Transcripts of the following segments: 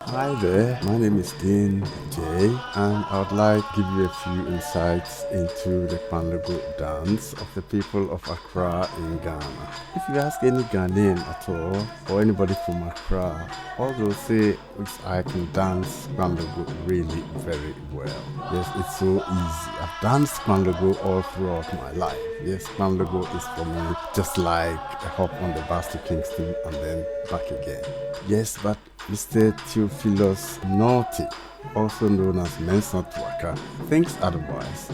Hi there, my name is Dean Jay, and I would like to give you a few insights into the Kpanlogo dance of the people of Accra in Ghana. If you ask any Ghanaian at all, or anybody from Accra, all they'll say is I can dance Kpanlogo really very well. Yes, it's so easy. I've danced Kpanlogo all throughout my life. Yes, Kpanlogo is for me just like a hop on the bus to Kingston and then back again. Yes, but Mr. Theophilus Naughty, also known as Mensa Tuaka, thinks otherwise.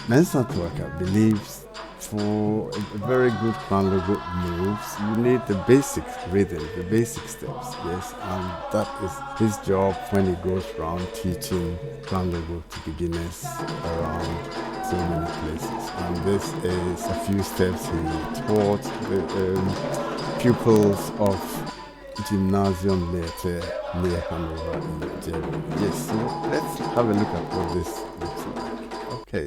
Mensa Tuaka believes for a very good Kpanlogo moves, you need the basic rhythm, the basic steps, yes, and that is his job when he goes around teaching Kpanlogo to beginners around so many places. And this is a few steps he taught the pupils of Gymnasium Lehrte near Hanover in Nigeria. Yes, so let's have a look at what this looks like. Okay.